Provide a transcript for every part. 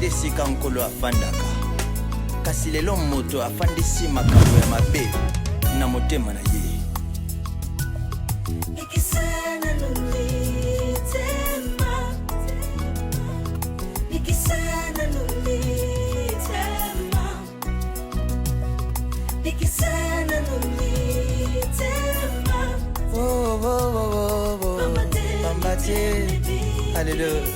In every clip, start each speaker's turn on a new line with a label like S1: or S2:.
S1: ndesi kankolo afandaka kasi lelo moto afandisi makambo ya mabe na motema na ye
S2: Nikisana nulitema Nikisana nulitema Nikisana nulitema
S1: Oh, oh, oh, oh, oh. Pambate Hallelujah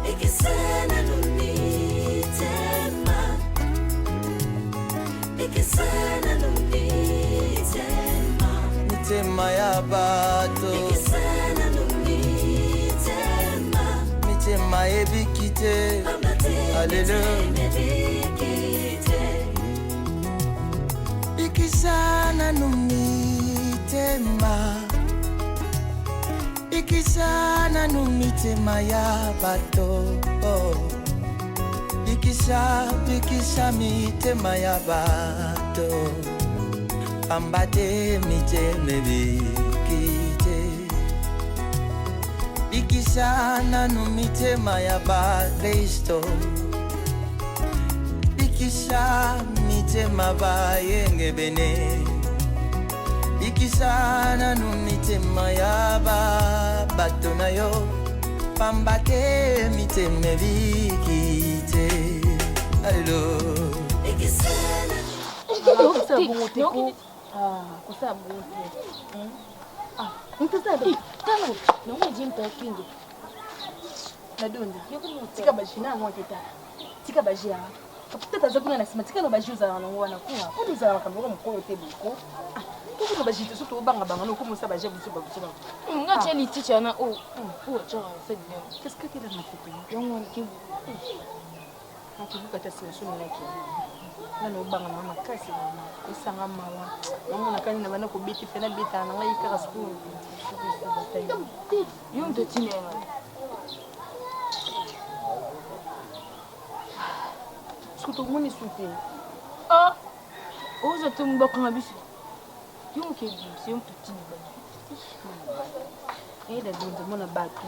S2: Nikisana nulitema Nikisana nulitema
S1: mitema ya bato
S2: Nikisana nulitema
S1: mitema ebikite Hallelujah Ikisana numitema Ikisana numitema ya bato Ikisha mitema ya bato Pambate miteme bikite Ikisana numitema ya bakristo Ikisha mitema bayenge bene Ikisana numitema ya bato na yo Pambate miteme bikite Hallelujah
S2: Nikisana
S3: tika bashina ngoketa tika bajia peut-être azakuna na simatika no bajuza na ngwana kuwa kuduza na kamera mukolo tebuko kuko bajite surtout banga banga no kumusa baje busuba busuba
S4: ngache ni teacher na oh cha c'est bien
S3: qu'est-ce que tu as fait yango ki akibuka ta situation na ki nano banga mama kasi isanga mawa mama nakani na bana ko biti fena bita na ngai ka school
S4: yo ndo tinema
S3: surtout moni souté
S4: ah oza tumba kwa bisu yo ke bi c'est un petit
S3: eda donza mona batu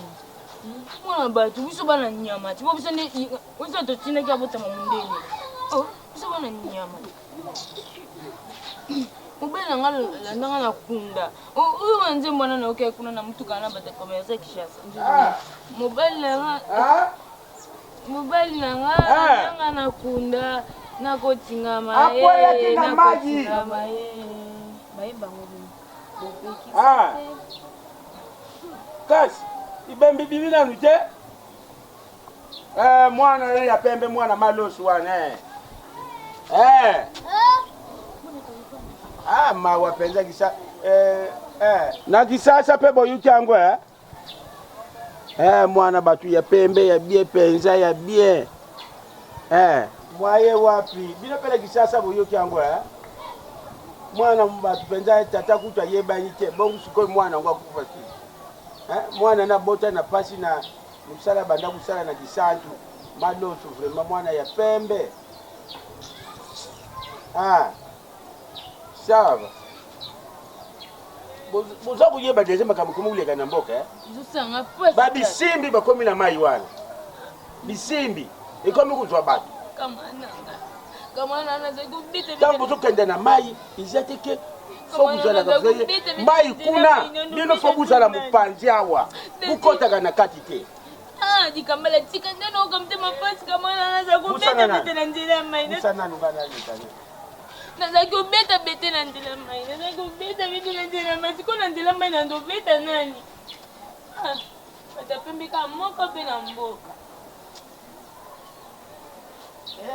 S4: mwana batu biso bana nyama ti biso ne biso to tina kya bota mamundeni oh biso bana nyama ubena ngalo landanga na kunda uyu wanze mwana na okay kuna na mtu kana bata komeza kishasa mobali nanga na kunda na kotinga maye
S5: na maji
S3: baimba ngoni
S5: kasi ibembe bibina nuje mwana ya pembe mwana malosu wana ma wapenza kisa na kisasa pebo yukyangwe mwana batu ya pembe ya bie penza ya bie mwaye wapi bino pele kisasa bo yukyangwe mwana mbatu penza tata kutwa yebanyike bongo siko mwana ngwa kufa ki mwana na bota na pasi na msala banda kusala na kisantu malosu vraiment mwana ya pembe sawa boza kuyeba deje makamukumumu leka na mboka
S4: jusanga pesa
S5: ba bisimbi bakomi na mai wana bisimbi ikomi kuzwa batu
S4: kama na zakubite
S5: tambo zokende na mai izateke fobuzala kafeye mai kuna bino fobuzala mupanzi awa bukotaka na kati te
S4: dikambala tika ndeno kamte mafasi kama na zakubite bete na njira mai
S5: musana nubana litane
S4: nazaki obeta bete na ndela mai nazaki obeta bete na ndela mai siko na ndela mai na ndo beta nani batapembeka moko pe na mboka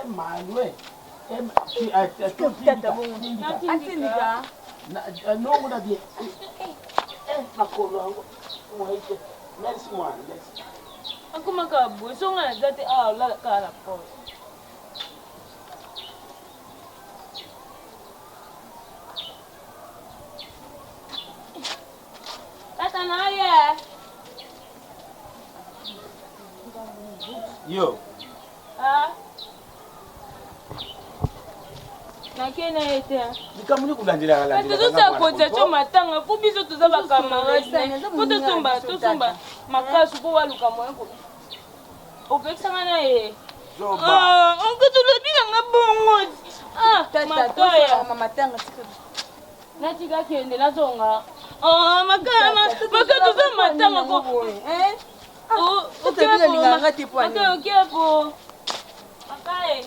S5: malwe
S3: tata bongo atindika
S5: no una die makolo yango mwaite merci mwana merci
S4: akumaka boye songa na zate la kala pose tata naye
S5: yo
S4: nakena ete
S5: nikamuni kulandila
S4: landila tuza koza cho matanga fu biso tuza ba camarade fu tosumba makasu po waluka moyo ko opekisanga na ye.
S5: Zoba.
S4: Onkoto lobi nanga bongo. Makaya.
S3: Mama tanga tika.
S4: Natika kende nazonga. Makaya toza matanga ko. Okepo. Makaya.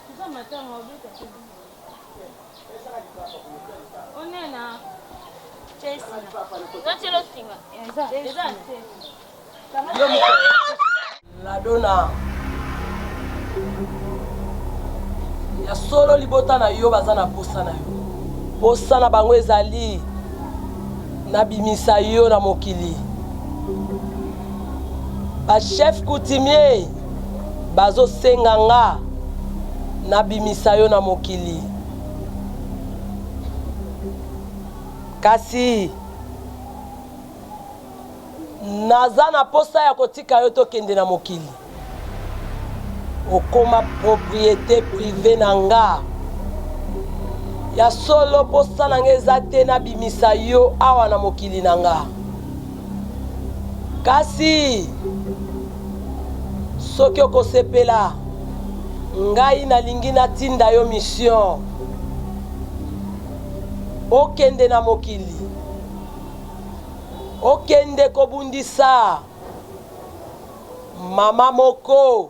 S4: Toza matanga obika. Onena.
S6: La dona ya solo libota na yo baza na posa na yo. Posa na bango ezali na bimisa yo na mokili. Ba chef coutumier bazo senga nga na bimisa yo na mokili. Kasi naza na posa ya kotika yo tokende na mokili. Okoma propriété privée na nga. Ya solo posa na nga eza te na bimisa yo awa na mokili na nga. Kasi soki okosepela ngai nalingi natinda yo mission. Okende na mokili. Okende kobundisa mama moko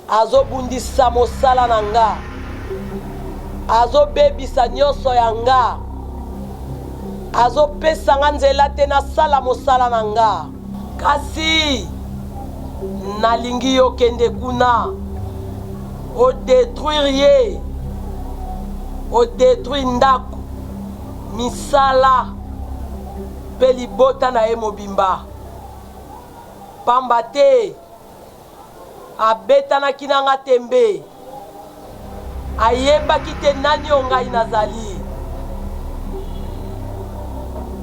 S6: azobundisa mosala na nga. Azobebisa nyonso ya nga. Azopesa nga nzela te nasala mosala na nga. Kasi nalingi yo kende kuna odétruire ye. Odétruire ndako misala pe libota na ye mobimba. Pamba te abetanaki na nga tembe. Ayebaki te nani o ngai nazali.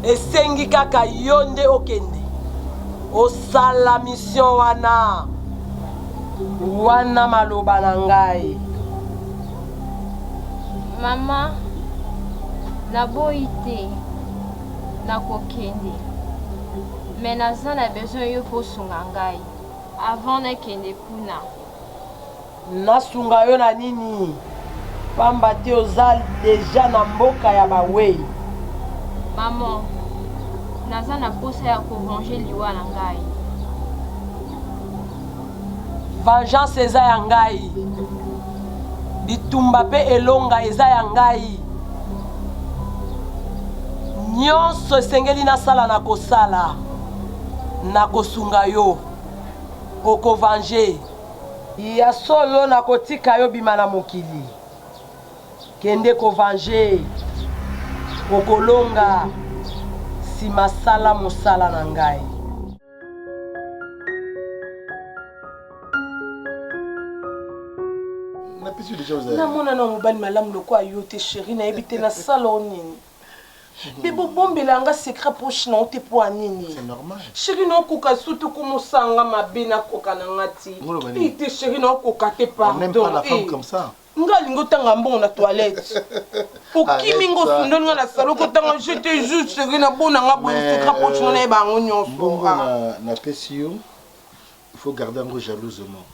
S6: Esengi kaka yo nde okende osala mission wana maloba na ngai.
S4: Mama, naboyi te nakokende. Mais naza na besoin yo kosunga ngai avant nakende kuna.
S6: Nasunga yo na nini? Pamba te oza deja na mboka ya bawei.
S4: Maman, naza na posa ya kovenger liwa na ngai.
S6: Vengeance eza ya ngai. Bitumba pe elonga eza ya ngai. Nyonso esengeli nasala na kosala. Na kosunga yo. Okovange. Ya solo na kotika yo bima na mokili. Kende kovange. Okolonga. Si masala mosala na ngai.
S7: namona na mobali malamu loko ayo te chéri na yebi te na sala o nini mpe bobombela nga secret poche na o te po anini chéri na okoka sutu komosanga mabe nakoka na nga ti ite chéri na okoka te pardon nga alingi otanga mbongo na toilette okimi nga osundoli nga na salo okotanga je te jure chéri na bona nga boye secret poche na nayeba yango nyonso
S8: mbongo na pesi yo il faut garder yango jalousement.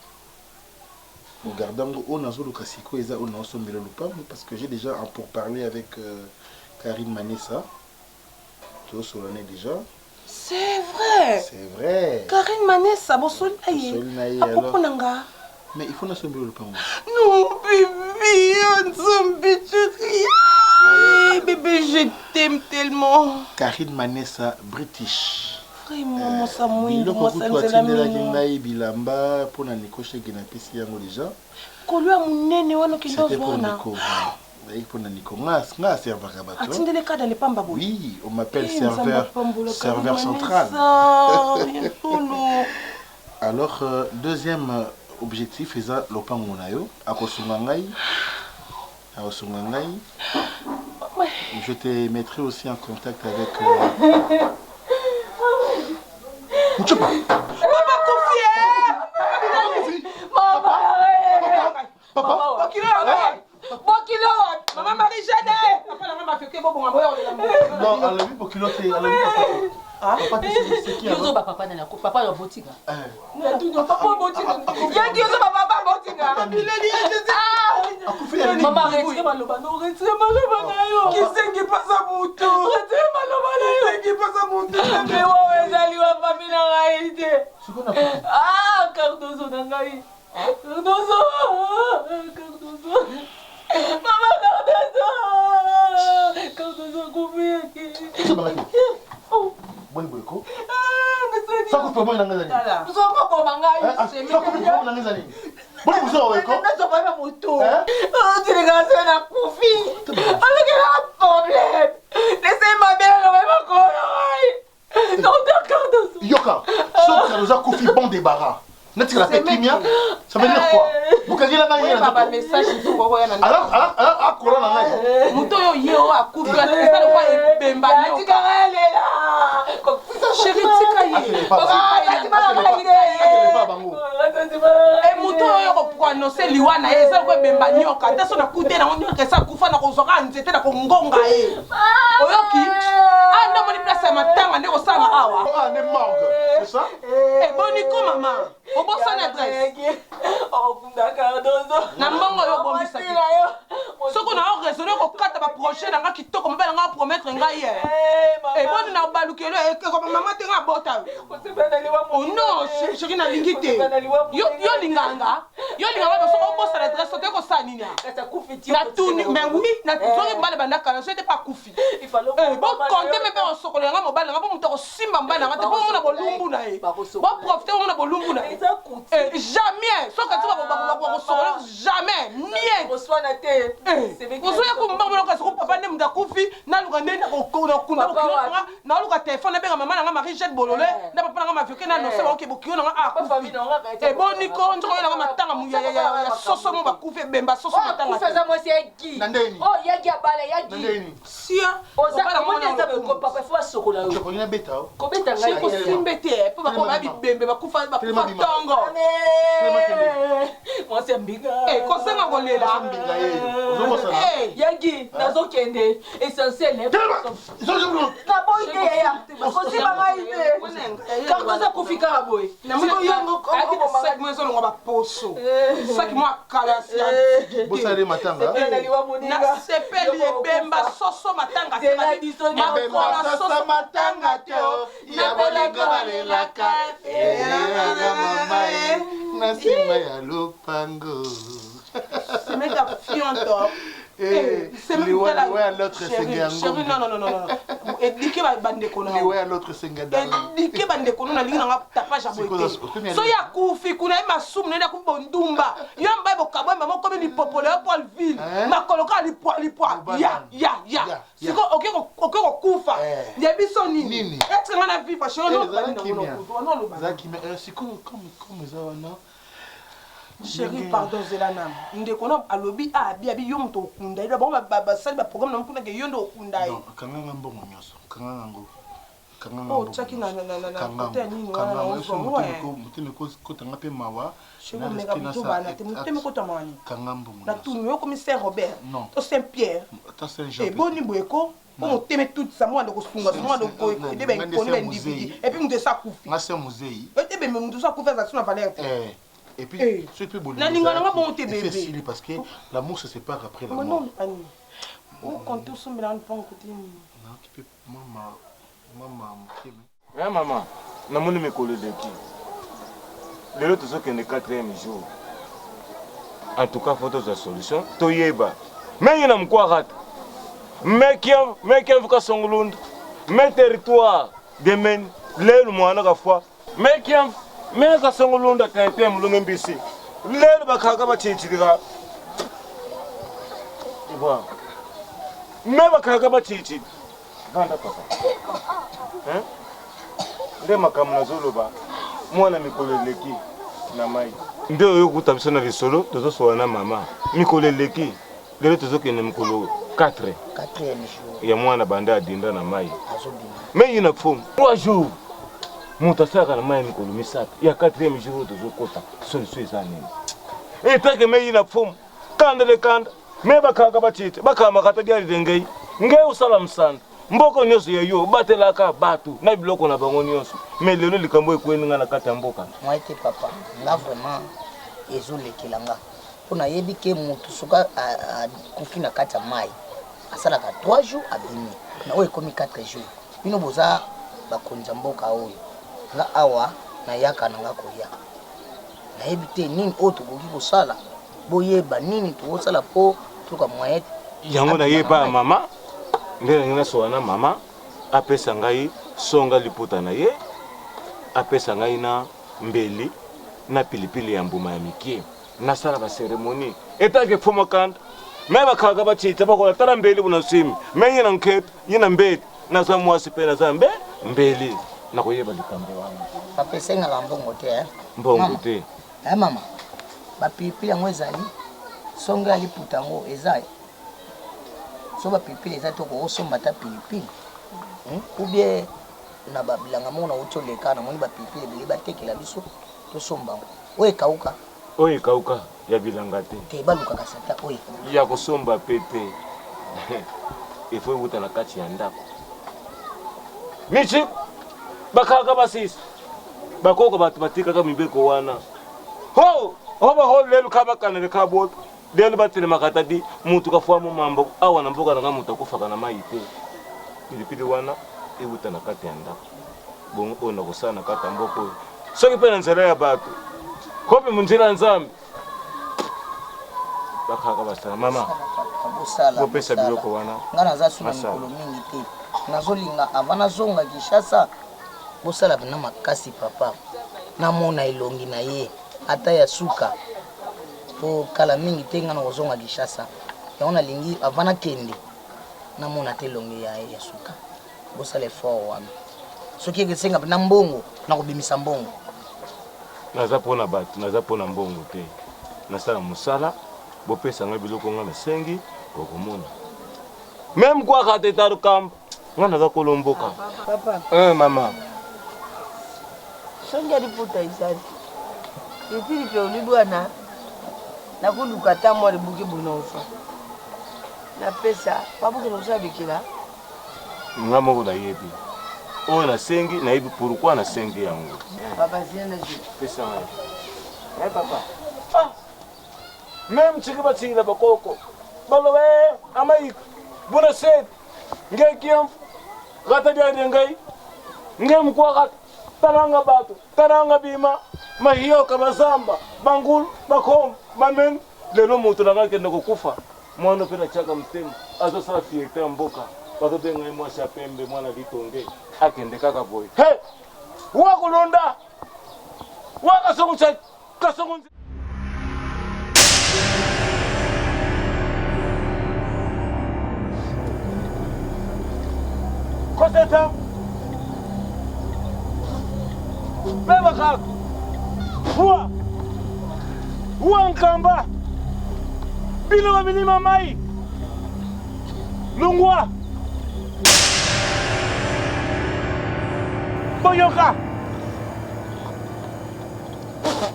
S8: Regardons on a zolo kasiko eza on a sombé le lupango parce que j'ai déjà en pour parler avec Karine Manessa. Tout solennel déjà.
S7: C'est vrai.
S8: C'est vrai.
S7: Karine Manessa bosoli aye. Apoko nanga.
S8: Mais il faut na sombé le lupango.
S7: Non bébé, nzombi bébé je t'aime tellement.
S8: Karine Manessa British.
S7: Vraiment ça mouille
S8: moi ça nzela bilamba pona nikoshe gena pesi yango déjà.
S7: Kolwa munene wana kindo
S8: wana. C'était pour Nico. Il faut na Nico nga serveur kabato.
S7: Atindele ka dans les pamba boy.
S8: Oui, on m'appelle serveur central. Alors deuxième objectif est ça lopango na yo akosunga ngai. Je te mettrai aussi en contact avec
S7: Papa
S8: non, elle a vu pour qu'il Papa, c'est qui alors?
S3: Papa na botika.
S7: Papa botika. Yaki yozo papa botika.
S3: Maman retire maloba na yo.
S7: Kisengi pasa mutu. Retire maloba na yo. Kisengi pasa mutu.
S4: Mais ouais, ezali wa famille na ngai te.
S8: C'est qu'on a fait.
S4: Ah, Cardozo na ngai. Cardozo. Maman Cardozo. Cardozo kufi.
S8: C'est pas grave. Bon boyko. Ça coûte pas moins dans les années.
S7: Nous sommes pas mangai.
S8: Ça coûte pas moins dans les années. Bon vous avez quoi?
S7: Nous sommes pas mutu.
S4: Tu regardes na kufi. Avec un problème. Laissez-moi bien le corps. Non, Cardozo.
S8: Yoka, sauf que nous avons fait bon débarras. N'est-ce que la pétrimia? Ça veut dire quoi? Vous avez la manière.
S7: Papa message il faut voir.
S8: Alors, corona là.
S7: Muto yo yo akufi ça le quoi bemba yo. Chérie tika ye. Et muto yo ko annoncer liwana ye ça le quoi bemba nyoka. Taso na kude na nyoka ça kufa na ko zoka nzete na ko ngonga ye. Oyoki anda moni place ya matanga ndeko sala awa.
S8: Ah, ne morgue. C'est ça?
S7: Eh boniko maman. Obo son adresse. Na mbongo yo bombisa. Soko na o raisonner ko kata ba projet na nga kitoko mabela nga promettre nga hier. Eh bon na balukelo e ko maman te nga bota. Oh non, chérie na lingité. Yo linganga. Yo linganga ba soko bossa l'adresse te ko sa nini. Na tuni mais oui, na tuni mbala banda kana c'était pas kufi. Eh bon compter me pe soko nga mobala nga bo muto ko simba mbala nga te bo mona bolumbu na e. Bo profiter mona bolumbu na e. Jamais. Soko tu ba soko jamais. Mien. Ozoya kumbanga kasi ko papa ndem ndakufi na luka ndenda ko na luka téléphone na benga mama na Marie Jette Bololé na papa na mafioke na no seba okebokio na e boniko njoko na matanga mu ya soso mo bakufi bemba soso matanga
S2: Kufa moi c'est qui?
S8: Nandeni.
S2: Oh yagi abale yagi.
S8: Nandeni.
S7: sia
S2: Oza comment ça ko papa faut sokola yo.
S8: Je connais bêta.
S2: Ko beta
S7: c'est ko
S2: ngai.
S7: simbete po ba ko ba bembe bakufa tongo
S2: Moi c'est mbinga.
S7: eh ko senga kolela
S2: Yagi nazo kende essentiel. Na boite ya. Ko si ba ngai. Kako za kufika boy.
S7: na mo yango ko sak mo so ngo ba poso sak mo akala sia
S8: Bosare matanga.
S7: na sepeli ebemba soso matanga te
S8: Mabemba sasa matanga teo. Ya bolingo balelaka. Mama na sima ya lupango.
S7: c'est mega fionto
S8: C'est liwe à l'autre sengango.
S7: chérie non et dike ba bande ko na
S8: Liwe à l'autre sengadang.
S7: dike bande ko na linga nga tapage ya boite so ya kufi kuna masum nenda ku bondumba yo mba bo kabwa mama comme ni popole Paul ville makoloka li poil ya siko okeko kufa ya biso nini est-ce que na vivre chérie non
S8: Zaki mais c'est comme ça non.
S7: Chérie, pardon, Zelana. Ndeko na alobi abi yo mto okunda. Ida bon ba sali ba programme na mkunda ke yo ndo okunda yi.
S8: Non, kanga mbongo nyoso. Kanga ngo.
S7: Oh, chaki na côté nini wana ozo.
S8: Mutime ko tanga pe mawa.
S7: Chérie, mega buto bana te mutime ko tamani.
S8: Kanga mbongo.
S7: Na tout yo commissaire Robert.
S8: Non.
S7: To Saint-Pierre.
S8: Ta Saint-Jean.
S7: Et boni boeko. On teme tout ça moi ndeko sunga. Moi ndeko ide ben koni ben individu. Et puis mute sa kufi.
S8: Nga se musée.
S7: Et be mute sa kufi za suna valeur.
S8: Et puis, ce peut bon.
S7: C'est
S8: facile parce que l'amour se sépare après la mort.
S7: Non, Annie. On compte sur me rendre pas côté.
S8: Non, tu peux maman.
S9: Eh maman, na moni me coller de qui? Le autre ce qui est le 4e jour. En tout cas, faut trouver solution. Toyeba. Mais il n'a quoi rater. Mais qui a songolund. Mais territoire demain le mois na fois. Mais qui mais ka songolunda ka été mulungu mbisi lelo bakhaga bachichira ibwa me bakhaga bachichi ganda papa nde makamna zoloba mwana mikoleleki na mai nde oyo kutabisa na risolo tozo soana mama mikoleleki lelo tozokende mikolo 4e jour ya mwana banda adinda na mai mais ina fomu 3 jours Montasaka na mai mikolo misato ya 4e jour tozokota solution eza nini etake mei na fomu kanda me bakaka batite bakama kata byali dengei nge usala msanda mboka nyonso ya yo batelaka bato na biloko na bango nyonso mais lelo likambo ekweni nga na kati ya mboka
S10: moi te papa nga vraiment ezolekela nga mpo nayebi ke motu soka akufi na kati ya mai asalaka 3 jours abimi na oyo ekomi 4 jours bino boza bakonzi ya mboka oyo nga awa nayaka na nga koya nayebi te nini oyo tokoki kosala boyeba nini tokosala mpo toka moyen
S9: yango nayeba mama ndenge nasola na mama apesa ngai songa liputa na ye apesa ngai na mbeli na pilipili ya mbuma ya mikie nasala baseremoni etake fuma kanda me bakhaga bachita bakola tala mbeli bunasimi me yina nkheto yina mbeli nasa mwasi pe nasa mbeli nakoyeba likambo wana
S10: bapesengaka mbongo te
S9: mbongo te
S10: mama bapilipili yango ezali songa ya liputa yango eza so bapilipili eza tokokosomba ta pilipili ubie na babilanga moko nauti oleka namoni bapilipili ebele batekela biso tosomba yango oyo ekauka
S9: ya bilanga
S10: te balukaka sata oyo
S9: ya kosomba pepe ifo ewuta na kati ya ndako michi bakaka basisi bakoko bato batikaka mibeko wana ho baho lelo kabakanele kabota lelo batelemaka tadi mutu kafuamo mambo awa na mboka nanga mutu akufaka na mai te pilipili wana ewuta na kati ya ndako bongo oyo nakosala na kati ya mboka oyo soki mpe na nzela ya bato kope munzela ya nzambe bakaka basala mama bopesa biloko wana
S10: nga naza suna mikolo mingi te nazolinga ava nazonga Kinshasa bosala bina makasi papa namona elongi na ye ata ya suka po kala mingi te nga nakozonga Kinshasa yango nalingi ava nakende namona te elongi ya suka bosala effort wana soki ekesenga na mbongo nakobimisa mbongo
S9: naza mpona bato naza mpona mbongo te nasala mosala bopesa ngai biloko nga nasengi okomona meme kwaka te taro kamba nga naza kolomboka
S4: papa
S9: mama
S4: songi ya liputa ezali epili mpe olibwana nakoluka ata mwa libuki bona ofa napesa babukela kosala bikela
S9: nga moko nayebi oyo nasengi nayebi pourquoi nasengi yango
S4: papa zina
S9: pesa ngai papa même chiki batshila bakoko balobe amayika bona seti ngekiyam gata dia ngai ngem kwa gata taranga bato taranga bima mahiyoka bazamba bangulu bakom bamen lelo mutu nanga kende kokufa mwana pena chaka mtema azo sala fiete mboka bazobe ngai mwasi apembe mwana litonge akende kaka boy he wakulonda wakasongucha kasongunza Koseta beba kaka huwa nkamba bino babilima mai lungwa boyoka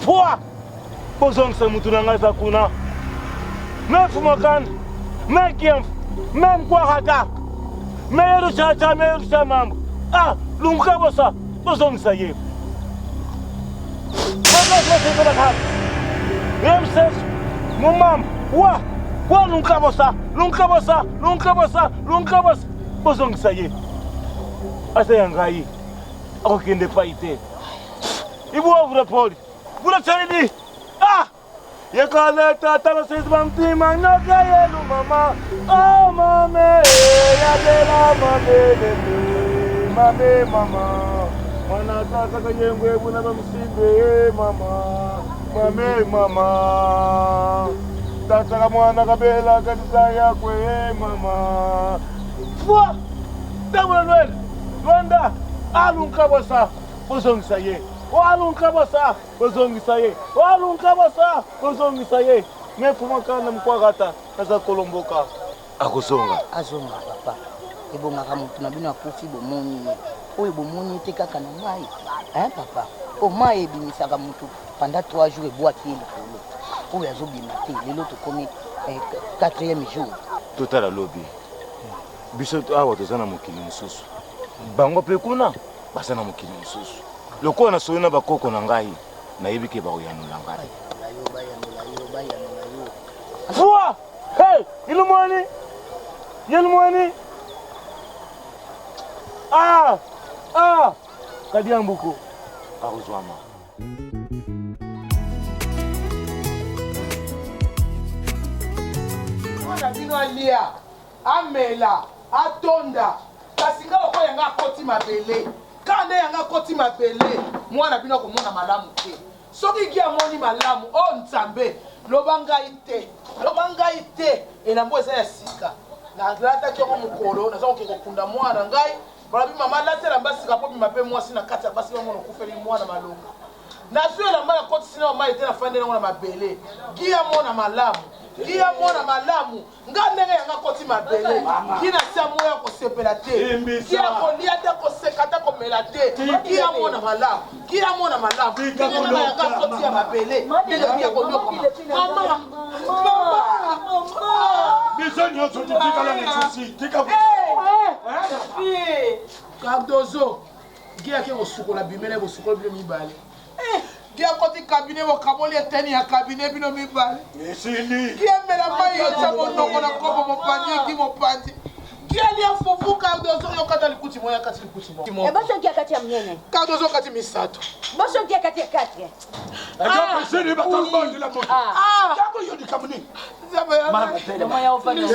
S9: huwa bozongisa mutu na ngai za kuna mefumakana mekiamfu memkwakata meru chacha meru chamambo lunguka bosa bozongisa ye Remses mumam wa lunguka bosa bozongisa ye asa yangai akokende paite ibuwa vura poli vura chanidi yakaleta tala sesba mtima nyoka yelu mama mame yadela mame mama mwana tata kayengwe buna bamsibe mama tata ka mwana kabela katisa yakwe mama fwa tabula Rwanda alunka bosa bozongisa ye walunka bosa bozongisa ye mefumakana mkwagata naza kolomboka akozonga
S10: azonga papa ebongaka mutu na bino akufi bomoni oyo bomoni te kaka na mai papa o mai ebimisaka mutu panda 3 jours ebwaki ye likolo oyo azobima te lelo tokomi 4e jour
S9: totala lobi biso awa toza na mokili mosusu bango mpe kuna baza na mokili mosusu lokola nasoli na bakoko na ngai nayebi ke bakoyanula ngai Fua! Hey! Ilumwani! Yelumwani! Ah! Ah! Kadiambuko. Aruzwama.
S7: Mwana bino alia, amela, atonda. Kasi nga oko yanga akoti mabele. Kande yanga akoti mabele. Mwana bino komona malamu te. Soki ki amoni malamu, o nzambe. Lobanga ite enambo eza ya sika na lataki yango mokolo naza kokende kokunda mwana ngai balabi mama latela mbasika mpo bima mpe mwasi na kati ya basi bango nakufeli mwana malonga nazwi elamba na koti sina mama ete nafandi nango na mabele gia mona malamu nga ndenge yanga koti mabele kina sia moya ya kosepela te kia kolia te koseka te komela te gia mona malamu nga yanga koti ya mabele ndenge kia konyokama mama
S5: biso nyonso titikala lisusi tika
S7: Cardozo gia ke kosukola bimene kosukola bino mibale Kia koti kabine mo kaboli eteni ya kabine bino mibale.
S5: Esili.
S7: Kia mela mai yocha monoko na kopo mopandi ki mopandi. Kia lia fufu Cardozo yo kata likuti moya kati likuti moya.
S11: Boso kia kati ya mnyene.
S7: Cardozo kati misato.
S11: Boso kia kati ya kati.
S5: Esili batambondi la moto. Yako yodi kamuni.
S7: Mama
S5: tele moya ofanya.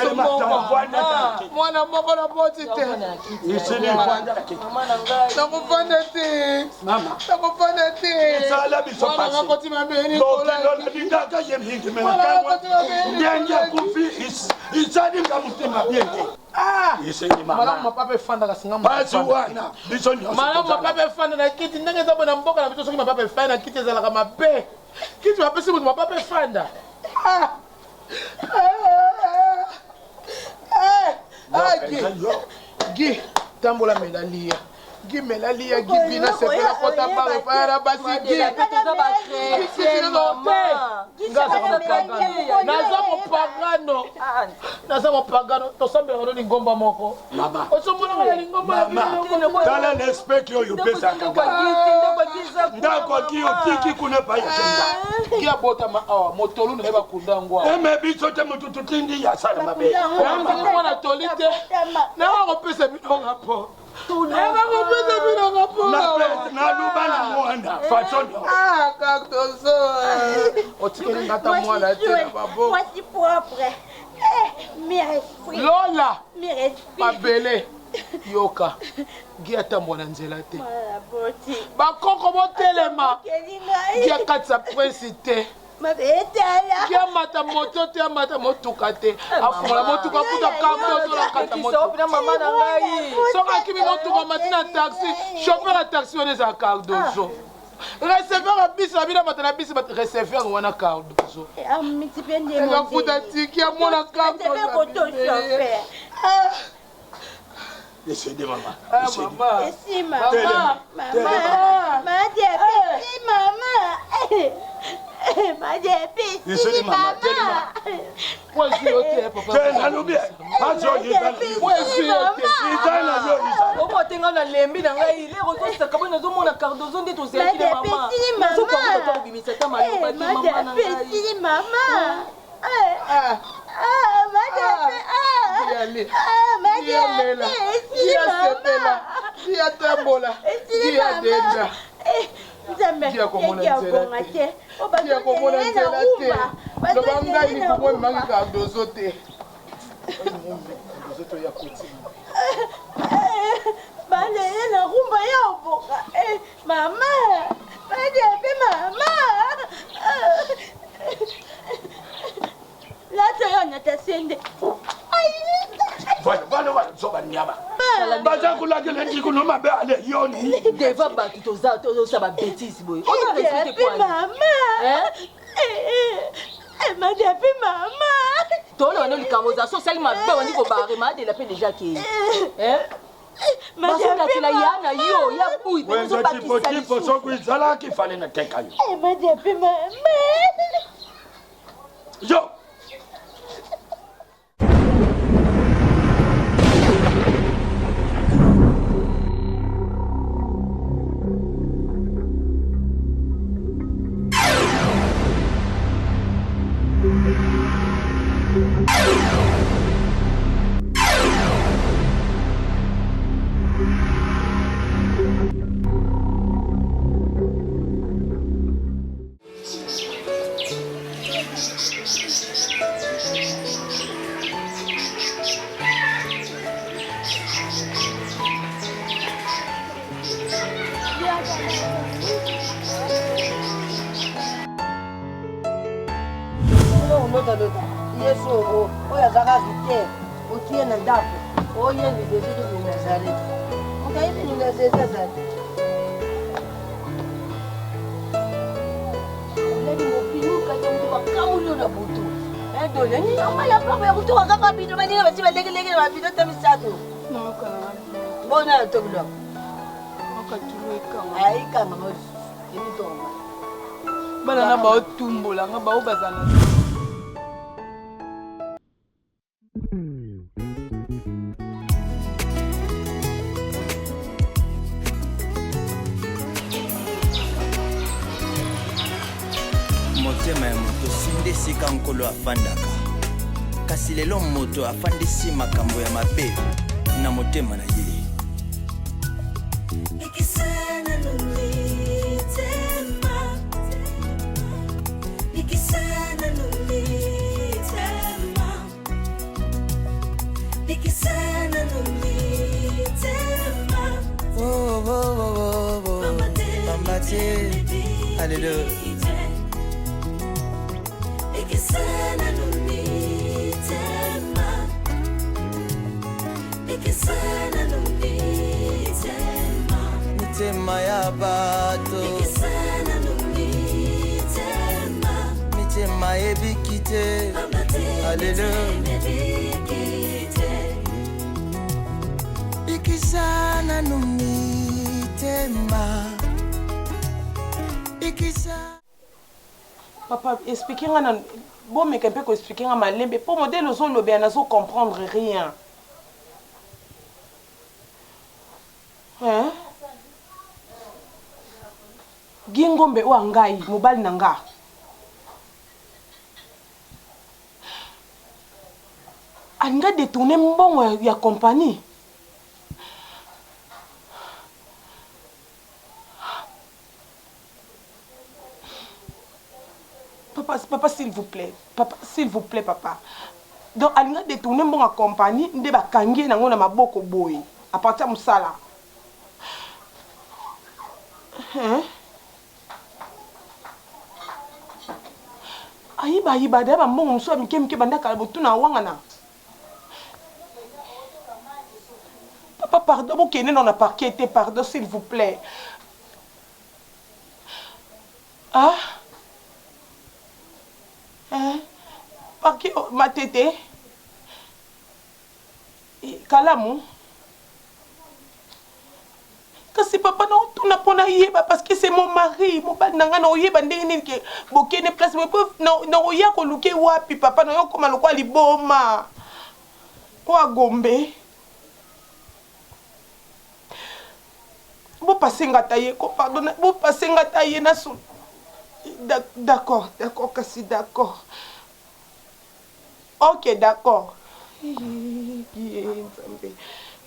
S7: Mwana moko na boti te.
S5: Esili kwanda la kiti.
S7: Nakufanya te.
S5: Mama.
S7: Nakufanya te.
S5: Sala biso pasi.
S7: Mwana ngakoti mabeni
S5: kola. Lola ndaka yemingi mena kamwa. Nyange kufi isadi ngamutema bienge. Esili mama.
S7: Malamu papa fanda kasinga
S5: basi wana biso nyonso.
S7: Malamu papa fanda na kiti ndenge zabo na mboka na biso soki papa fanda kiti ezala kama be. Kiti mapesi mutu papa fanda. Gi tambola melalia. Gi melalia gi bina sepela kota bare para basi gi. Naza mopagano tosambela ndo ngomba moko.
S5: Mama.
S7: Osomona ngala ngomba
S5: mama. Kala respect yo pesa kanga. Ndako kiyo kiki kuna pa yenda.
S7: Kia bota ma awa motolu ne ba kunda ngwa.
S5: Eme biso te mututu tindi ya sala mabe.
S7: Mwana tolite. Na wa pesa bino ngapo.
S5: Na lubana mwana façon.
S7: Cardozo. Otikele ngata mwana te na babo.
S11: Voici propre.
S7: Lola. Mabele. Yoka. Gia tambona nzela te. Bakoko botelema. Gia katsa prince te. Kia mata moto te mata motuka te. Afunga motuka kuta kambo la kata motuka.
S6: Mama na ngai.
S7: Soka kimi motuka matina taxi. Chauffeur a taxi on est à Cardozo. Receveur a bis abina matana bis receveur wana Cardozo. Ela kuta tiki ya mona Cardozo.
S5: Essayez maman.
S7: Maman.
S11: Esi maman. Maman. Maman.
S5: Essayez maman.
S7: Moi je suis papa.
S5: Tena lobie. Ajo yeba.
S7: Moi je suis
S5: Izana yo izana.
S6: Omo tenga na lembi na ngai ile rotosa kabona zo mona Cardozo nde tozeki na mama. Nazo kwa mtoto bimisa ta maloba ki mama na ngai.
S11: Mama.
S7: Dia tambola. Dia denda. Dia komona nzela te. Dia komona nzela te. Lobanga ni komona mangi Cardozo te. Cardozo to ya koti.
S11: Bale na rumba ya oboka. Mama. Bale pe mama. La tayona tasende.
S5: Voilà, zoba nyama. Baza kulagele ndiko no mabe ale yoni.
S6: Deva ba toza ba bêtise boy. On a respecté quoi?
S11: Maman. Ma depuis maman.
S6: Tolo wana likamoza social mabe wani ko bare ma de la pe déjà qui. Ma depuis la yana yo ya bui de zo ba
S5: ki tipo so ku zala ki fale na teka yo.
S11: Ma depuis maman.
S5: Yo.
S4: lota lota. Yesu oyo azaka vite. Otie na ndako. Oye ni Jésus de Nazareth. Okayebi ni Nazareth. Oledi mopinu kati mtu wakamuli na butu. Dole ni amaya papa ya kutoka kaka bino baninga bati balege na bino tamisato. Bona toblo. Ai kama ngodi. Ini toma.
S7: Bana na ba otumbola nga ba obazana.
S1: Motema ya moto sinde sika nkolo afandaka kasi lelo moto afandisi makambo ya mabe na motema na ye. Hallelujah. Mitema ya bato mitema ebikite. Hallelujah. Ikisana numitema ikisa.
S7: Papa, expliquez-moi, bon, mais quelqu'un peut expliquer à ma limbe. Pour modèle, nous allons bien, nous comprendre rien. Hein? Gingombe ou angai, mobile nanga. Anga détourné mon ya compagnie. Papa, s'il vous plaît. Papa, s'il vous plaît, papa. Donc, elle a détourné mon compagnie, elle a kangé na ngona maboko boy. À partir de ça. Hein? Aïba, d'abord, mon soeur, Mikem, Banda, Kalbotu, na wangana. Papa, pardon, vous qui dans la parquet, pardon, s'il vous plaît. Ah? Hein? Parce que ma tété Kalamu kasi papa non tout n'a pas yeba parce que c'est mon mari mon bal nanga na yeba ndenge ke bokene place na oya ko luke wapi papa na yo koma lokwa liboma kwa Gombe bo pasenga taye ko pardon bo pasenga taye na so. D'accord, Cassie, d'accord. Ok, d'accord.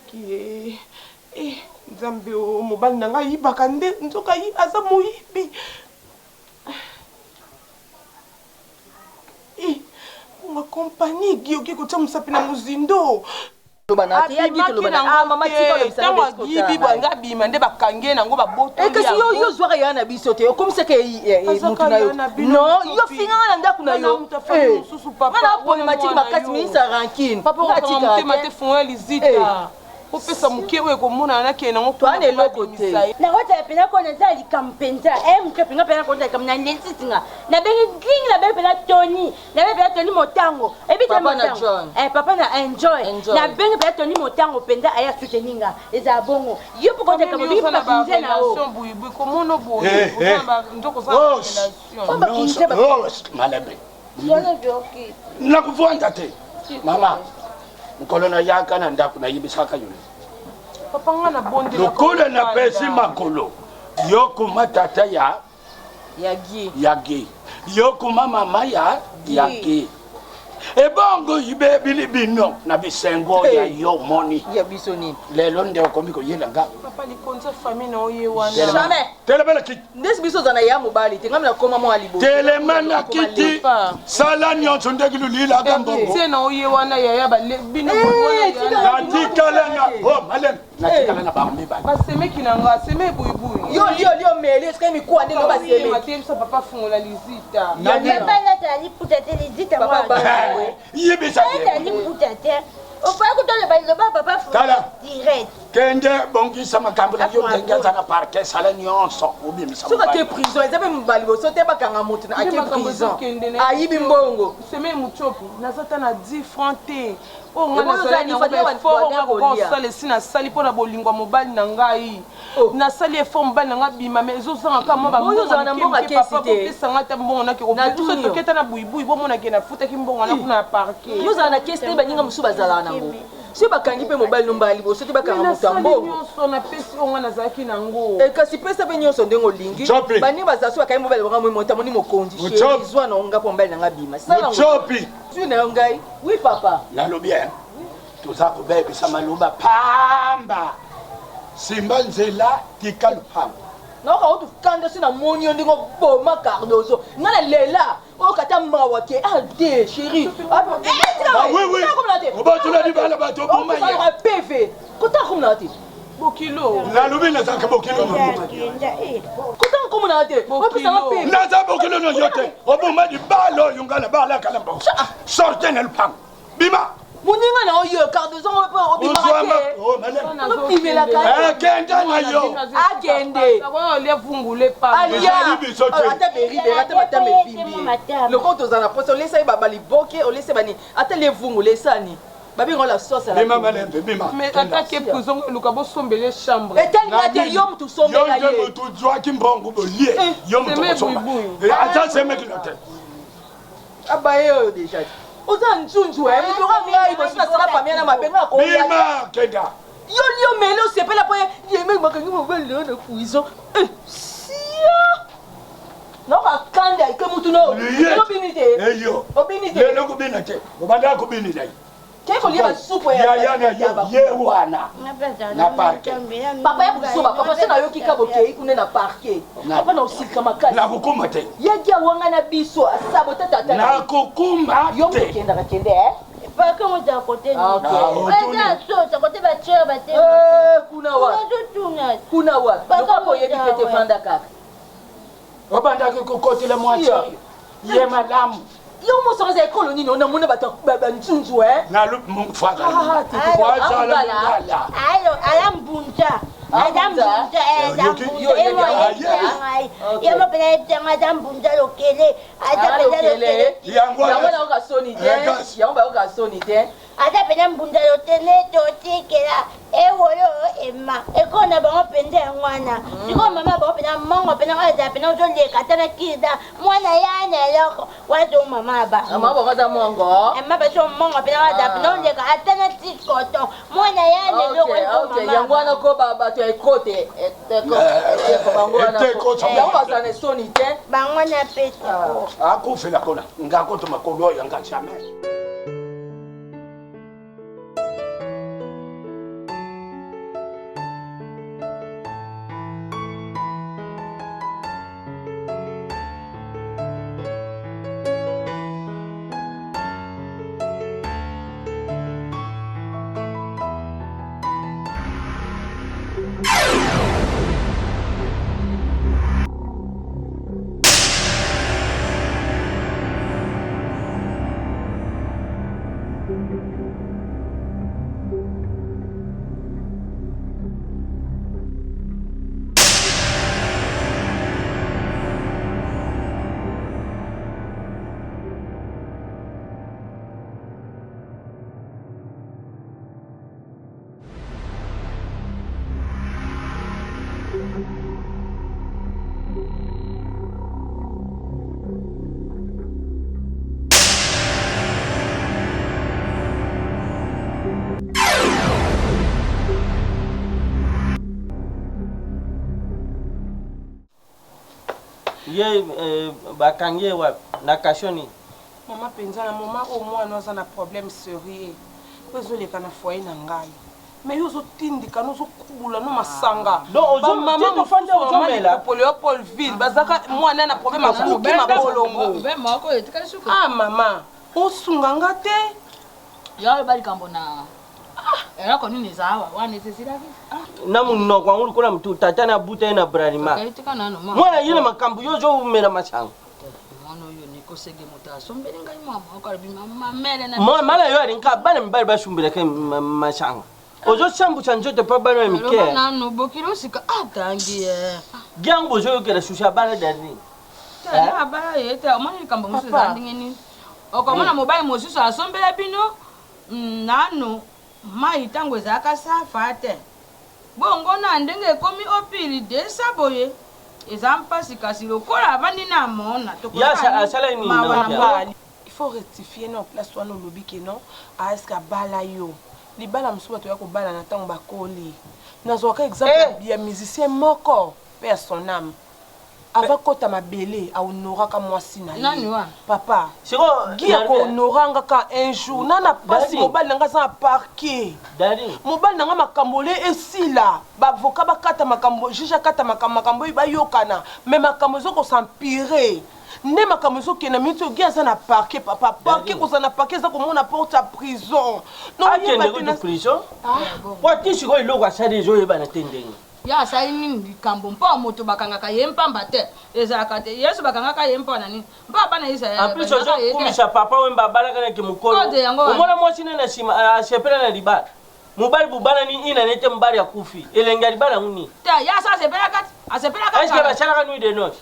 S7: Qui est Nzambe o mobali nanga yibaka nde nzoka yi aza moyibi. Ma compagnie Gioki kotia musapi na muzindo.
S3: Mama tika le bisanga
S7: bibi banga bima nde bakange nango baboto ya.
S3: Kasi yo zwaka ya na biso te comme c'est que mutu na yo. Non, yo finga na ndako na yo. Mana problématique bakati minisa rancune.
S7: Papa ko mutema te fon lizita. Opesa mukewe ko mona na ke nango
S3: to ane loko te.
S11: Na wata pena ko na zali kampenza. Muke pinga pena ko na kamna ndensitinga. Na bengi king na bengi pena Tony. Na bengi pena Tony motango. Ebita motango. Papa na enjoy. Na bengi pena Tony motango penza aya souteninga. Eza bongo. Yo poko te kamo bipa pinze na o.
S7: Ko mono bo. Ozamba ndoko za relation.
S5: Oh, malabe.
S11: Zona vyoki.
S5: Nakuvonda te. Mama. Mkolona yaka na ndaku na yibisaka yule.
S7: Papa ngana bonde la.
S5: Lokole na pesi makolo. Yoko matata ya Yagi. Yoko mama ya Yagi. Ebongo yibe bilibino na bisengo ya yo moni.
S3: Ya bisoni.
S5: Lelo nde okomiko yelanga.
S7: Papa li konza famille na oye wana.
S3: Jamais.
S5: Telebele kiti.
S3: Ndes biso zana ya mobali te ngamna koma mo alibo.
S5: Telemana kiti. Sala nyonso ndegilu lila gambongo.
S7: Tie na oye wana ya ba bino wana.
S5: Natikala oh malen. Natikala na ba mbiba.
S7: Baseme kinanga, seme buibui.
S3: Yo mele, est-ce que mi kwa ndelo baseme.
S7: Matemsa papa fungola lizita.
S11: Yabana ezali puta te lizita
S5: yebisa
S11: ezali puta te ofai kutoloba liloba papa direct
S5: kende bongisa makambo na yo ndenge azana parke sala nyonso obimisa
S2: soka te prison eza mpe mobali boso te bakanga moto na ake prison ayibi mbongo
S7: semaine mochopi naza ta na 10 francs te osala esi nasali mpo na bolingwa mobali na ngai nasali efort mobali na ngai bima ma ezozangaka mwa bapesanga te mbongo nakeketa na buibui bomonake nafutaki mbongo wana kuna na parke
S2: yozala na kesi te baninga mosusu bazalaka nango si bakangi mpe mobali no mbala liboso te bakanga moto ya mbongo
S7: nyonso napesi onga nazalaki nango
S2: kasi pesa mpe nyonso ndenge olingi baninga bazala so bakangi mobali banga motamoni mokonzi zwa na onga mpo mobali nanga bima
S5: mochopi
S2: zwi na yo ngai wi papa
S5: nalobi toza kobebisa maloba pamba simba nzela tika lupango
S2: naoka otukanda si na moni yo ndenge oboma cardozo nga na lela okata mawa ke ade chéri
S5: obatula libala bato bomaya
S2: pv kotaka komona te
S7: bokilo
S5: nalobi nazalaka bokilo
S2: kotaka komona te opesanga pv
S5: naza bokilo no yo te oboma libala oyo nga na balaka na mbo sorte na lupango bima
S2: moninga na oyo cardozo
S5: obimaaakende na yo
S2: akende ata beriberi ata matama ebimbi loko tozala na posa olesa ye babaliboke olesa bani ata levungu olesani babingo la sauce
S7: mais atake prison eluka bosombele chambre
S2: etalingaka te yo mutu sombela ye
S5: yo nde mutu zwaki mbongo bolie yo mutu kosomba ata semekilo te
S2: abaye oyo deja oza nzunzu mutu okangai bosi nasala pamia na mabenga
S5: bima kenda
S2: yo lio mele osepela po yeme makangi mobali leo na prison sia nokakanda ike mutu nobini te obini te
S5: lelo kobina te obanda kobini dai
S2: kekolia basupu
S5: ye wana na parke
S2: papa ya busoba papa se nayoki ka bokei kune na parke papa na osika makasi
S5: nakokuma te
S2: yaki awanga na biso asabo tatata
S5: nakokuma
S2: yo mokendaka kende
S11: paka moto akote eza kote bachere bate
S2: kuna wa lokopo oyebi pete fanda kaka
S5: obandaki kokotela mwasi ye malamu
S2: yo mosokoza ekolo nini onamona bato banzunzu
S11: ala mbunja yemo pena etanga aza mbunja lokele
S2: yango naokasoni te yango bayokasoni te
S11: ata pena mbunja lotene totikela ewolo ema ekona bango mpenza ya mwana sikoyo mama bango pena mongo pena oza pena ozoleka ata na kida mwana yana eloko wazo mama ba
S2: mama bango aza mongo
S11: ema baso mongo pena oza pena oleka ata na tikoto mwana yana eloko
S2: yango wana ko bato ya ekote yango bazala na esoni te
S11: bango na pesa
S5: akufela kona ngakoto makolo oyo nga jamais
S12: ye bakangi ye wapi na kashoni
S7: mama mpenza na mama oyo mwana aza na problème sérieux po ezoleka na foyer na ngai mais yo ozotindika nozokubula no masanga Léopoldville bazaka mwana na problème akuki mabolongo mama osunga nga te
S3: yo balikambo na eloko nini eza awa wana ezezilaki
S12: na munoko wangu likola mtu tata na buta ye na bralima mwana ye na makambo yo ozomela masanga
S10: kosege moto asombeli ngai mama okalobi mamele na
S12: mala yo alinga bana mibali bashumbela ke mashanga ozosambutsa nzoto mpo bana ya mike
S10: nano bokili osika atangi
S12: giango bozoyokela shusha bana dani
S10: bana yete omoni likambo mosusu eza ndenge nini okomona mobali mosusu asombela bino nano mai ntango ezalaka safa te bongo na ndenge ekomi opili desa boye eza mpasi kasi lokola avandi na mona
S7: il faut rectifier non place wana olobi ke non aeske abala yo libala mosusu bato ya kobala na ntango bakoli nazwaka exemple ya musicien moko mpe ya son âme avakota mabele ahonoraka mwasi na ye papa gi akohonoranga ka un jour nana pasi mobali nanga aza na parke mobali nanga makambo le esila bavoka bakata makambo juge akata makambo oyo bayokana me makambo ezokosampire nde makambo ezokenda miniti ogi aza na parke papa parke kozala na parke eza komona porte ya prison
S12: akendeko prison wati sikoyo eloko asali ezoyebana te ndenge
S10: ya asali nini likambo mpo moto bakangaka ye mpamba te ezalaka te yesu bakangaka ye mpo na nini mpo bana
S12: israelaplis ozokumisa papa wemba abalakanaki mokolo omona mwasi nene nsima asepela na libala mobali bubala ni ina nete mobali akufi elenge ya libala nguni
S10: te ya asa asepelaka
S12: eske basalaka nuit de noce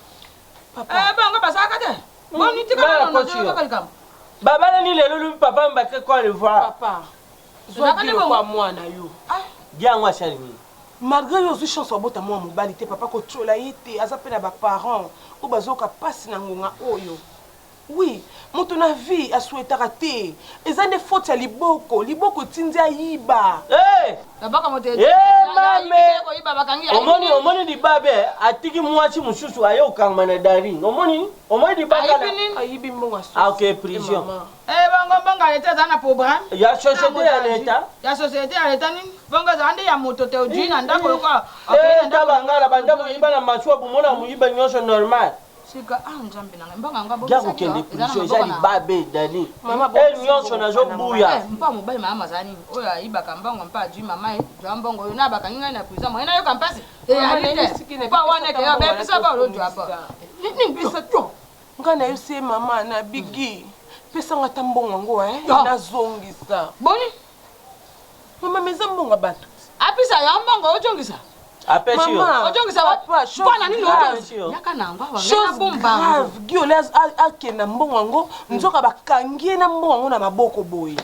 S10: bongo basalaka te boni tikaka likambo
S12: babala ni lelo lubi papa mbake kwa le voir
S7: zwakilokwa mwana yo
S12: giango asali nini
S7: malgré yo ozwi chance wabota mwa mobali te papa kotiola ye te aza mpe na baparent oyo bazoyoka mpasi na ngonga oyo oui moto na vie asouetaka te eza nde faute ya liboko etindi ayiba
S12: omoni libabe atiki mwasi mosusu aye okangama na daring omoni
S7: ayibi mbongo
S12: ok prison
S10: bongo leta eza na programme
S12: ya société ya leta
S10: nini bongo eza nde ya moto te ojui na ndako lokola
S12: ndabangala bandako yiba na masuwa bomona moyiba nyonso normal
S10: sika nzambe nanga mbanga nga
S12: bosa kokende prison eza libabe dani nyonso nazobuya
S10: mpa mobali mama zani oyo ayibaka mbongo mpa ajui mama jwa mbongo oyo nabakangi ngai na prison moyena yoka mpasi mpa wana ke yo bepesa ba olojwa pa
S7: ningisa to ngai na yo se mama na bigi pesanga ta mbongo yango nazongisa
S10: boni
S7: mama meza mbongo bato
S10: apisa ya mbongo ojongisa
S12: apesi yo
S10: ojongisa bwana nini yaka nango
S7: chose grave giole akenda mbongo yango nzoka bakangie na mbongo yango na maboko boye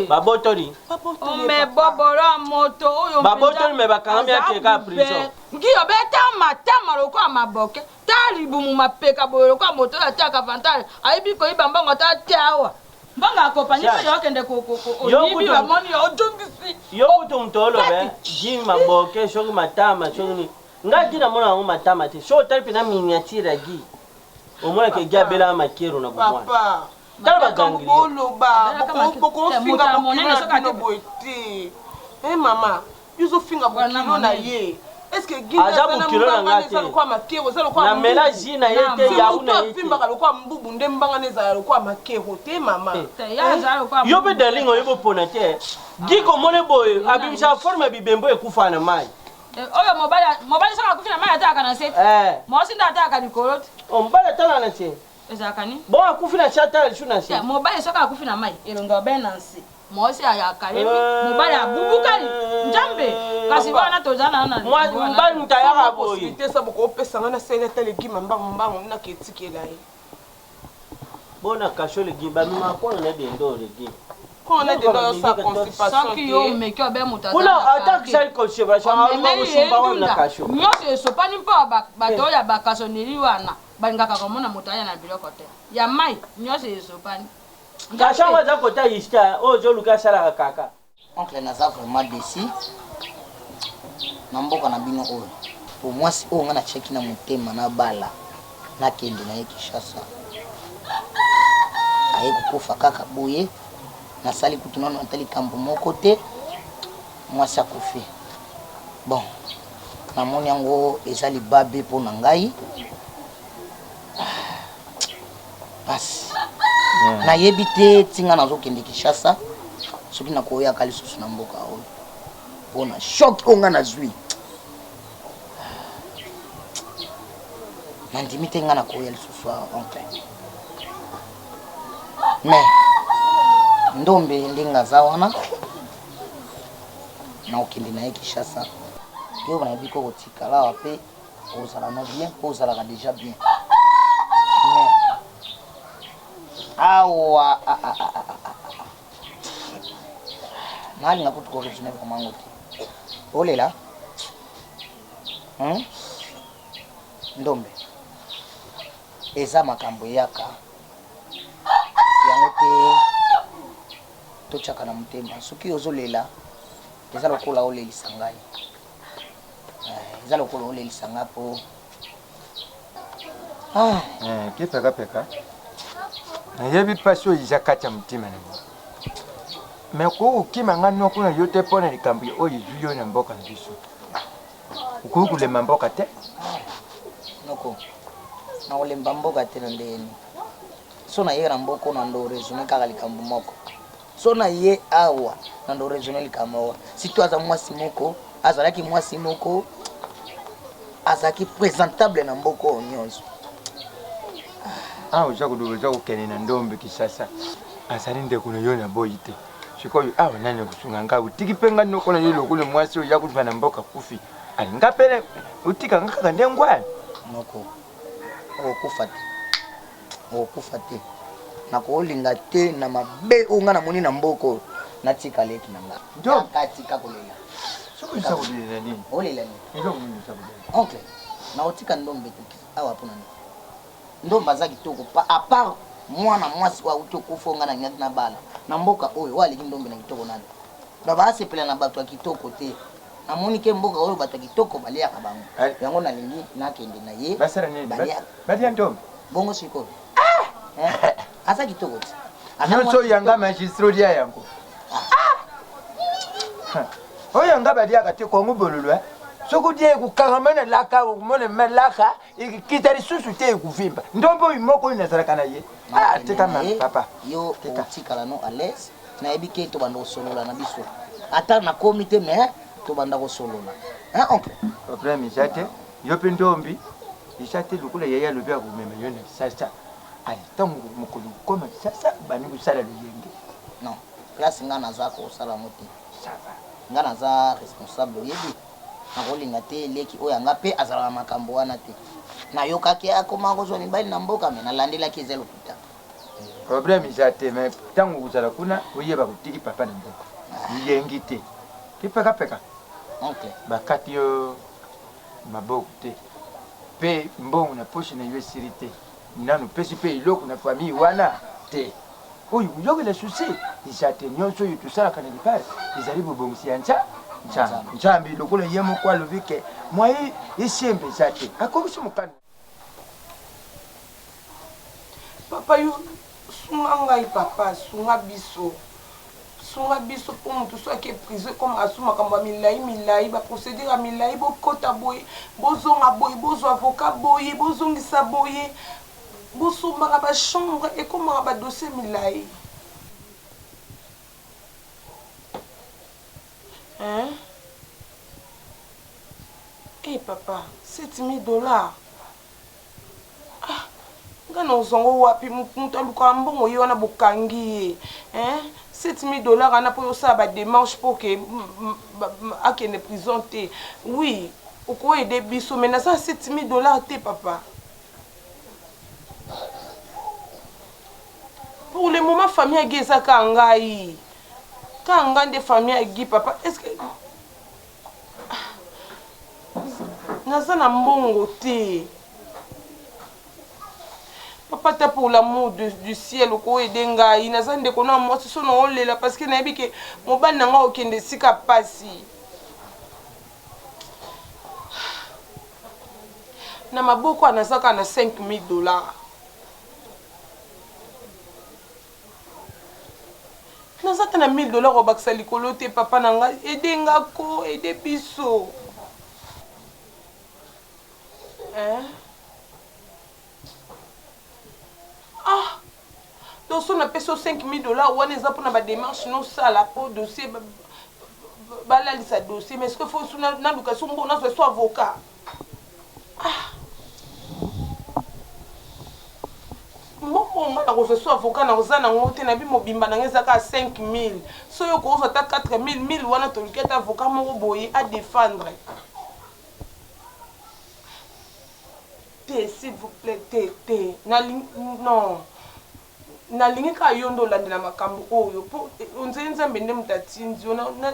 S12: babotori
S10: omebobola moto oyo
S12: babotori me bakangami akeka prison
S10: ngio beta matama lokola maboke talibumu mapeka boye lokola moto oyo atiaka fantale ayibi koyiba mbongo tati awa mbongo akompani oyo okende oyibi bamoni ojongisi
S12: yo kutu mutolobe gi maboke soki matama soki nga gi namona yango matama te so otali mpena miniature ya gi omonake gi abelaka makero na bomwana tala bagangili
S7: bokofinga bokilo na bino boye te mama yozofinga bokilo na ye
S12: aza bokilo na nga te namela ji na ye te yau na ye te
S7: lokwa mbubu nde mbangana ezala lokwa makero te mama
S12: yo mpe darling oyo bopona te gi komone boye abimisa forme ya bibembo ekufa na mai
S10: oyo mobali soki akufi na mai ataka na se mosi nde ataka likolo te
S12: mobali atala na se
S10: ezalaka nini
S12: bon akufi na se atala lisu na se
S10: mobali soki akufi na mai elonga obe na nse mosi ayakalemi mobali abubukali nzambe kasi bana tozana na
S12: mobali mutayaka boye
S7: te sa bokopesanga na sele talegima mbangombango naketikela ye
S12: bona kasho legi bamima kona na dendo legi
S7: kona dendo yo sa constipation
S10: sanki yo meki obe muta
S12: kuna attaque ça constipation aluma musumba wana kasho
S10: nyonso esopani mpo bato oyo bakasoneli wana balingaka komona moto aya na biloko te ya mai nyonso esopani
S12: kasha waza kota hista ozo luka sala kaka
S10: oncle naza vraiment déçu na mboka na bino oyo omwasi oyo nga na cheki na motema na bala nakende na ye Kinshasa aye kokufa kaka boye nasali kutu nano atali kambo moko te mwasi akufi bon namoni yango eza libabe mpo na ngai pasi nayebi te ntinga nazokende Kinshasa soki nakoyaka lisusu na mboka oyo mpona shoki oyo nga nazwi nandimi te nga na koya lisusu oncle mais ndombe ndenge aza wana na okende na ye Kinshasa yo nayebi ko kotikala awa mpe ozala na bien mpo ozalaka déjà bien mais awa nalinga kutu koresone vraiment ngo te olela ndombe eza makambo eyaka yango te totyaka na motema soki ozolela eza lokola olelisa ngai eza lokola olelisa nga mpo
S13: kipekapeka nayebi mpasi oyo eza kati ya motima na ngo me kokokima nga noko na yo te mpo na likambo oyo ezwi yo na mboka na biso okoki kolema mboka te
S10: noko na kolemba mboka te na ndeni so na ye na mboka na ndo resone kaka likambo moko so na ye awa na ndo resone likambo awa surtout aza mwasi moko azalaki mwasi moko azalaki présentable na mboka oyo nyonso
S13: oza koduka oza kokende na ndombe Kinshasa azali ndeko na yo na boyi te sikoyo awa nani kosunga nga utiki mpe nga noko na yo lokola mwasi oyo ya kutuva na mboka kufi alinga pele utika nga kaka nde ngwani
S10: noko okufa te nakolinga te na mabe oyo nga namoni na mboka oyo natika leki na nga katika kolela
S13: sokoisa kolela nini
S10: olela nini oncle nakotika ndombe te awa mpona nini ndombe aza kitoko a part mwana mwasi wauti okufa onga na ngati na bala na mboka oyo waleki ndombe na kitoko nani na baasepela na bato ya kitoko te namoni ke mboka oyo bato ya kitoko baliaka bango yango nalingi nakende na ye
S13: basala nini balia ndombe
S10: bongo sikoyo aza kitoko te
S13: nyonso yanga magistrat lia yango oyo yanga baliaka te kongo bololo soki odia ekukangama na laka omona malaka ekita lisusu te ekuvimba ndombe oyo moko oyo nazalaka na ye tekama papa
S10: yo otikala no à l'aise nayebi ke tobanda kosolola na biso ata nakomi te mais tobanda kosolola oncle
S13: problème eza te yo mpe ndombi eza te lokola yaya alobi ya komema yo na lisasa ali ntango mokolo okoma lisasa bani kosala loyenge
S10: non place nga naza kosala yango te nga naza responsable oyebi nakolinga te leki oyo anga mpe azalaka makambo wana te nayokaki akoma kozwa mibali na mboka me nalandelaki eza lokuta
S13: problème eza te me ntango kozala kuna oyeba kotiki papa na mboka liyengi te kipekapeka bakati yo maboko te mpe mbongo na poche na yo esili te nanu pesi mpe eloko na famille wana te oyo oyokela susi eza te nyonso oyo tosalaka na libala ezali bobongisi ya nzambe lokola ye moko alobi ke mwai esembe eza te akokisi mokano
S7: papa yo sunga ngai papa sunga biso mpo motu so ake prise comme asu makambo ya milai baprocédure ya milai bokota boye bozonga boye bozwa avocat boye bozongisa boye bosombaka bachambre ekomaka badossier milai papa 7,000 $. Nga na ozongo wapi mutu alukaka mbongo ye wana bokangi ye 7,000 ana mpo yosala badémarche mpo ke akende prison te oui okoyede biso me naza 7,000 te papa pour le moment famille agi eza ka ngai nde famille agi papa est ce que naza na mbongo te papa ta pour l'amour du ciel ko aider ngai naza ndeko na mwasi so na olela parce que nayebi ke mobali na nga okende sika pasi na maboko anazaka na 5,000 $. naza ta na 1,000 $ obakisa likolo te papa na nga ede nga ko ede biso donc so napesi o 5,000 $ wana eza mpona badémarche nosala mpo dossier balalisa dossier mais ceque fo naluka so mbo nazwa so avocat nga na kozo so avocat na koza nango te na bi mobimba na ngeza ka 5000 so yo kozo ta 4000 1000 wana to liketa avocat moko boye à défendre te s'il vous plaît te non nalingi ka yondo landela makambo oyo po onze nzambe nde mutatinzi ona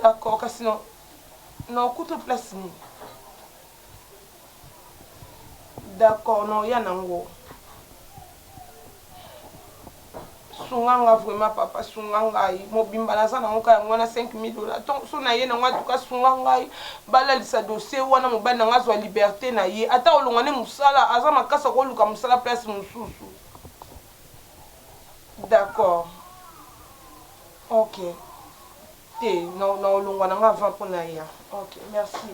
S7: d'accord kasi non kuto place ni d'accord non ya nango sunganga vraiment papa sunganga mobimba naza nango ka yango na $5000 donc so na ye nango atuka sunganga balalisa dossier wana mobali nango azwa liberté na ye ata olongwane mosala aza makasa koluka mosala place mosusu d'accord ok te na olongwana nga avant mpona ya ok merci.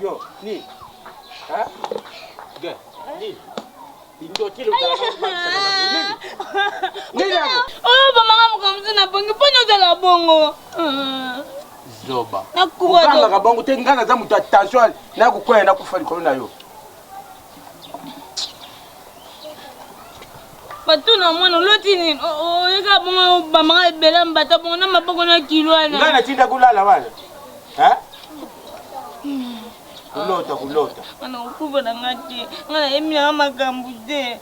S5: Yo, ni. Ha? Ge, ni. Indo kilo
S11: Oh, mama mkamzi na bongo ponyo za bongo.
S5: Zoba.
S11: Nakuwa
S5: to. Kanga kabongo te ngana za mutu attention na kukwenda kufa likolo na yo.
S11: Batuna mwana loti ni yeka bongo bamanga ebela mbata bongo na maboko na kilwana.
S5: Ngana tinda kulala wana. Ha? Kulota.
S11: Ana ukuva na ngati. Ngana emya magambu de.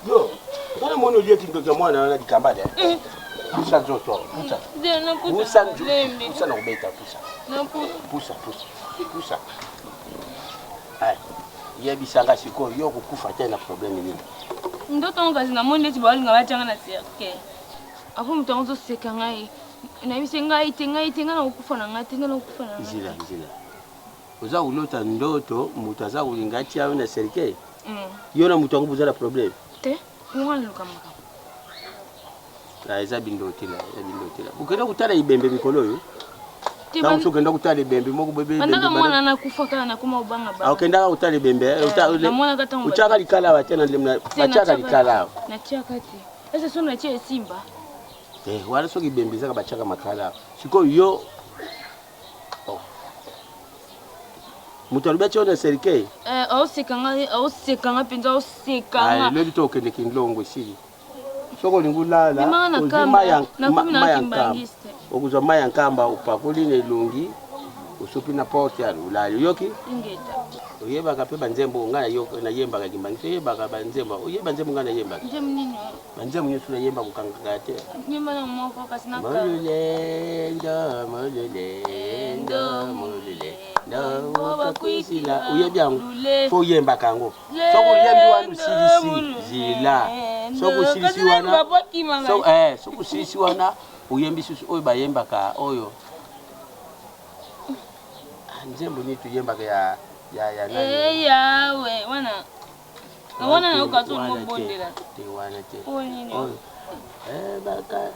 S5: Yo. Kana mwana uliye kindoka mwana ana dikambale. Pusa zoto. Pusa.
S11: De na
S5: pusa. Pusa na kubeta pusa.
S11: Na
S5: pusa. Ai. Yebisanga siko yo kukufa tena problem nini?
S11: Ndoto ngazi na monde ti balinga bachanga na cirque. Apo mutongo seka ngai. Na bise ngai tenga na ukufa na ngati na ukufa na ngati.
S5: Zila. Uza ulota ndoto mutaza ulingati yawe na cirque. Yona mutongo buzala problem.
S11: Te, ngwana lukamaka.
S5: Eza bindotila. Ukenda kutala ibembe mikolo yo. Tamu sokenda kutala ibembe moko bebe.
S11: Andaka mwana nakufa kana nakuma ubanga ba.
S5: Ukenda kutala ibembe, utaka likala batena ndemna bachaka likala.
S11: Na chaka ti. Ese so na chie simba.
S5: Wala soki ibembe zaka bachaka makala. Siko yo. Mutarubia chona serikei.
S11: Osekanga penza osekanga.
S5: Lelo to kende kindlongo sili. Soko lingulala okuzwa maya nkamba upakuli nelungi usupi na porte ya ulali yoki
S11: ingeta
S5: uyeba kape banzembo ngana yoko na yemba ka kimbangi yeba ka banzembo uyeba nzembo ngana yemba
S11: nzembo nini
S5: banzembo nyesu na yemba kukangate
S11: nyemba na moko kasina ka
S5: mulule ndo kwisila uyebyangu fo yemba kango soko yembi wanu silisi zila soko silisi wana soko silisi wana uyembi susu oyo bayemba ka oyo nzembo ni tuyemba ka ya nani
S11: yawe wana na ukato mbondela
S5: te wana te
S11: oyo
S5: baka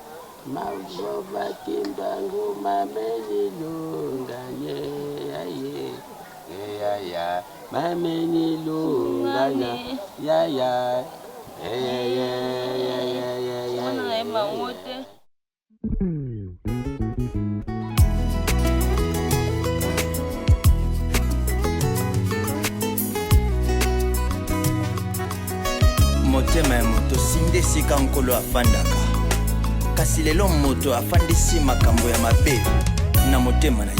S5: mavova kimbangu mamenilunganye ya mamenilunganya ya
S11: wana ema wote
S1: motema ya moto sinde esika nkolo afandaka kasi lelo moto afandisi makambo ya mabe na motema na ye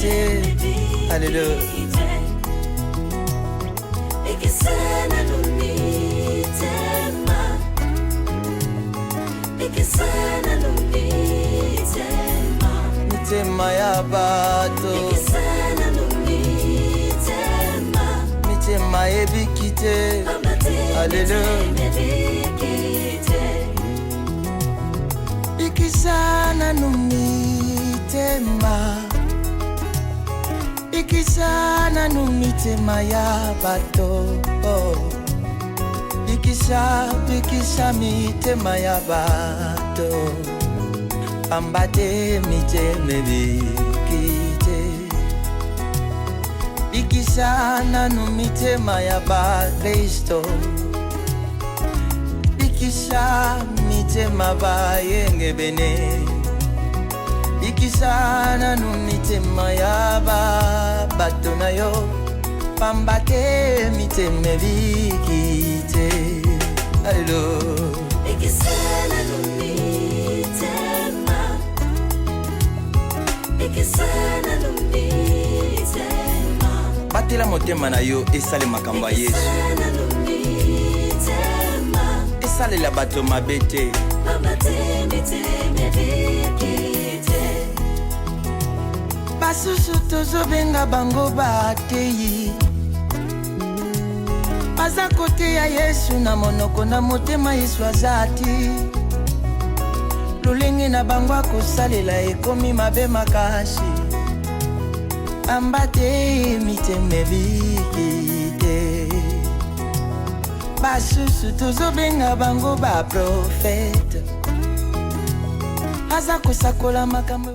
S1: te. Alléluia. Mitema ya bato, mitema ebikite. Alléluia. Ikisana numitema, ikisana numitema ya bato. Ikisa mitema ya bato. Ambate miteme bikite. Ikisana numitema ya ba Kristo. Ikisa mitema ba yenge bene. Ikisana numitema ya ba bato na yo. Pambate miteme bikite. Alléluia. Ikisana numitema, ikisana numitema. Batela motema na yo esale makambo ya Yesu. Esale la bato mabete. Basusu tozobenga bango bateyi. Baza kote ya Yesu na monoko na motema Yesu azati. Lolenge na bango akosalela ekomi mabe makasi. Ambate miteme bikite. Basusu tozobenga bango ba profete. Baza kosakola makambo.